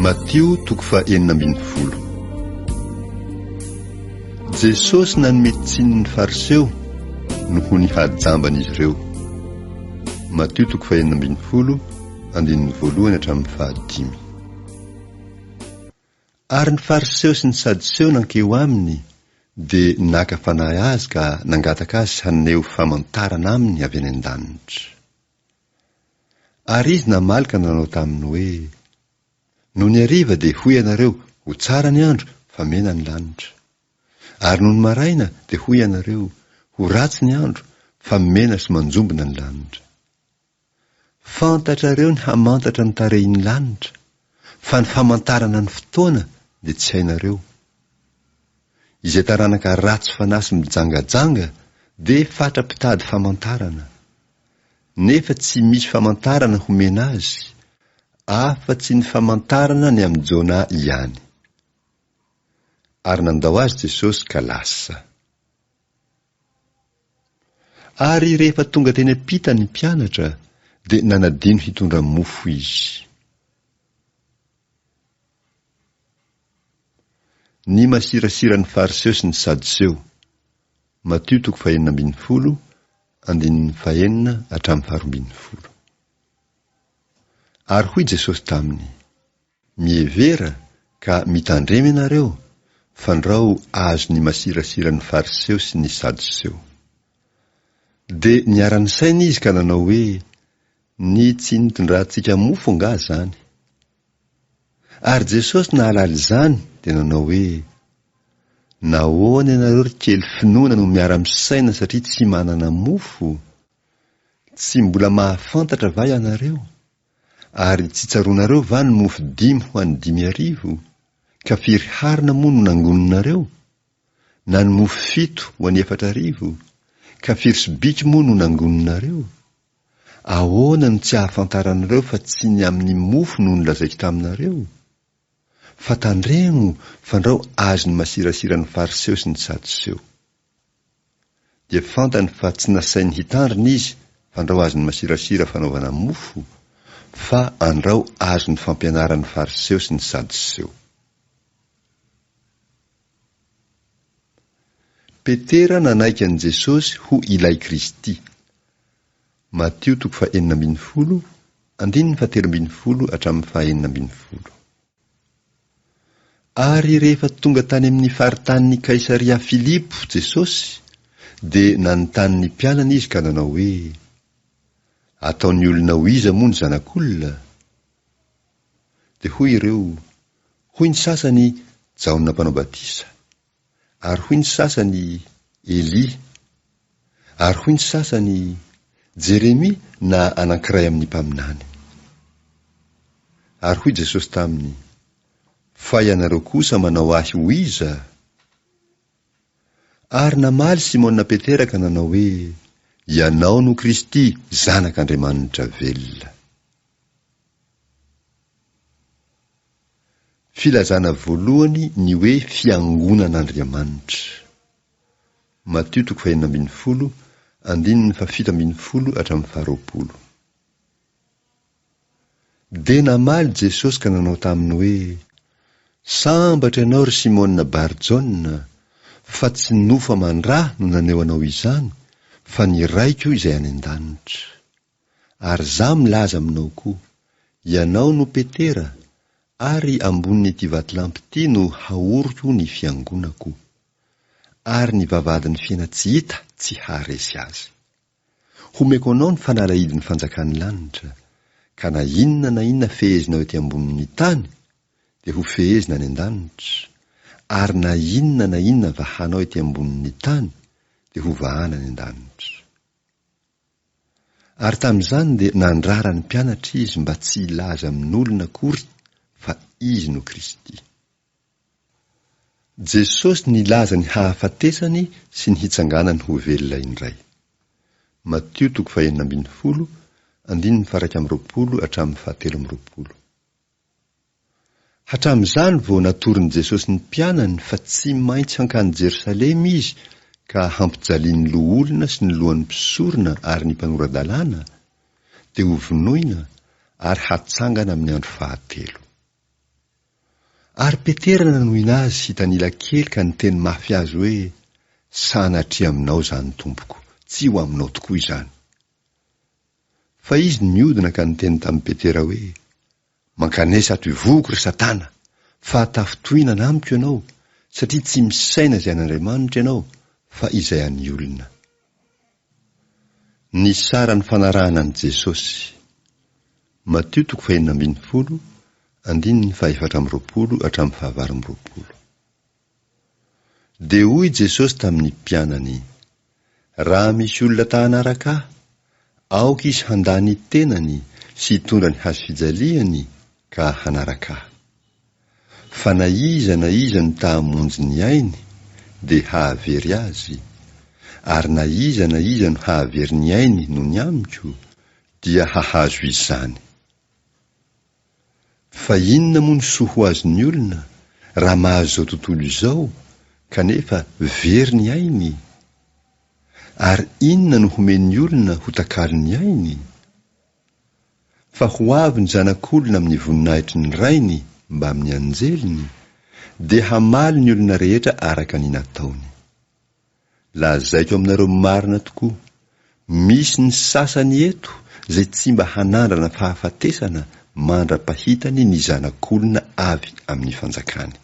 Matio toko faha-16. Jesosy nanome tsininy ny fariseo noho ny hajambany izy ireo. Matio toko faha-16 andininy 1 hatramin'ny 5. Ary ny fariseo sy ny sadiseo nankeo aminy dia naka fanahy azy ka nangataka azy haneho famantarana aminy avy any an-danitra. Ary izy namaly ka nanao taminy hoe: noho ny hariva dia hoy ianareo ho tsara ny andro fa mena ny lanitra, ary noho ny maraina dia hoy ianareo ho ratsy ny andro fa mena sy manjombona ny lanitra. Fantatrareo ny hamantatra ny tarehin'ny lanitra, fa ny famantarana ny fotoana dia tsy hainareo. Izay taranaka ratsy fanasy mijangajanga dia fatra-pitady famantarana, nefa tsy misy famantarana homena azy afa-tsy ny famantarana ny amin'ny Jona ihany. Ary nandao azy Jesosy ka lasa. Ary rehefa tonga teny ampita ny mpianatra dia nanadino hitondra mofo izy. Ny masirasira ny fariseo sy ny sadiseo. Matio toko faha-16 andininy 4 hatramin'ny 12. Ary hoy Jesosy taminy: mievera ka mitandremy ianareo fandrao azo ny masirasira ny fariseo sy ny sadiseo. Dia niara-ny saina izy ka nanao hoe: ny tsy nitondrantsika mofo nga zany. Ary Jesosy nahalala izany dia nanao hoe: nahoana ianareo ry kely finoana no miara-misaina satria tsy manana mofo? Tsy mbola mahafantatra va ianareo? Ary tsy tsaroanareo va ny mofo 5 ho an'ny 5,000? Ka firy harina moa no nangoninareo? Na ny mofo 7 ho an'ny 4,000? Ka firy sobiky moa no nangoninareo? Ahoana no tsy hahafantaranareo fa tsy ny amin'ny mofo no nolazaiko taminareo? Fa tandremo fandrao azo ny masirasira ny fariseo sy ny sadiseo. Dia fantany fa tsy nasainy hitandrina izy fandrao azo ny masirasira fanaovana mofo, fa andrao azo ny fampianaran'ny fariseo sy ny sadiseo. Petera nanaiky an'i Jesosy ho ilay Kristy. Matio toko faha-16 andininy 17 hatramin'ny 19. Ary rehefa tonga tany amin'ny faritany Kaisaria Filipo Jesosy dia nanontany ny mpianana izy ka nanao hoe: ataony olona ho iza moa ny zanak'olona? Dia hoy ireo: hoy ny sasany Jaona mpanao batisa, ary hoy ny sasany Eli, ary hoy ny sasany Jeremia na anankiray amin'ny mpaminany. Ary hoy Jesosy taminy: fa ianareo kosa manao ahy ho iza? Ary namaly Simona Petera ka nanao hoe: ianao no Kristy, zanak'Andriamanitra velona. Filazana voalohany ny hoe fiangonan'Andriamanitra. Matio toko faha-16 andininy 17 hatramin'ny 20. Dia namaly Jesosy ka nanao taminy hoe: sambatra ianao ry Simona Barjona, fa tsy nofo aman-drà no naneo anao izany, fa ny raiko izay any an-danitra. Ary za milaza aminao koa, ianao no Petera, ary ambonin'ity vatolampy ity no haoriko ny fiangonako, ary ny vavadin'ny fiaina tsy hita tsy haharesy azy. Homeko anao ny fanalahidin'ny fanjakan'ny lanitra, ka na inona fehezinao ety ambonin'ny tany dia ho fehezina any an-danitra, ary na inona vahanao ety ambonin'ny tany dia ho vahana any an-danitra. Ary tamin'izany dia nandrara ny mpianatra izy mba tsy ilaza amin'olona akory fa izy no Kristy. Jesosy nilaza ny hahafatesany sy ny hitsanganany ho velona indray. Matio toko faha-16 andininy 1 hatramin'ny 17. Hatramin'izany vao natorin'i Jesosy ny mpianany fa tsy maintsy hankany Jerosalema izy ka hampijaliany loholona sy ny lohan'ny mpisorona ary ny mpanora-dalàna, dia ho vonoina ary hatsangana amin'ny andro 7. Ary peterana noho inazy hitanila kely ka ny teny mafy azy hoe sanatria aminao zany tompoko, tsy ho aminao tokoa izany. Fa izy niodina ka niteny tamin'ny Petera hoe mankanesa ato ivoko ry Satana, fa tafotohinana amiko ianao, satria tsy misaina izay an'Andriamanitra ianao fa izay an'ny olona. Ny sara ny fanarahana an' Jesosy. Matio 4:20, 4:20. Dia hoy Jesosy tamin'ny mpianany, raha misy olona ta hanaraka ahy, aoka izy handany tenany sy hitondra ny hazofijaliany ka hanaraka ahy. Fa na iza no ta hamonjy ny ainy, dia hahavery azy, ary na iza no hahavery ny ainy no ny amiko, dia hahazo izany. Fa inona moa ny soa ho azon'ny olona raha mahazo izao tontolo izao kanefa very ny ainy? Ary inona no homen'ny olona ho takalo ny ainy? Fa ho avy ny zanak'olona amin'ny voninahitry ny rainy mba amin'ny anjeliny, dia hamaly ny olona rehetra araka ny nataony. Lazaiko aminareo marina tokoa, misy ny sasany eto zay tsy mba hanandrana fahafatesana mandra-pahitany ny zanak'olona avy amin'ny fanjakany.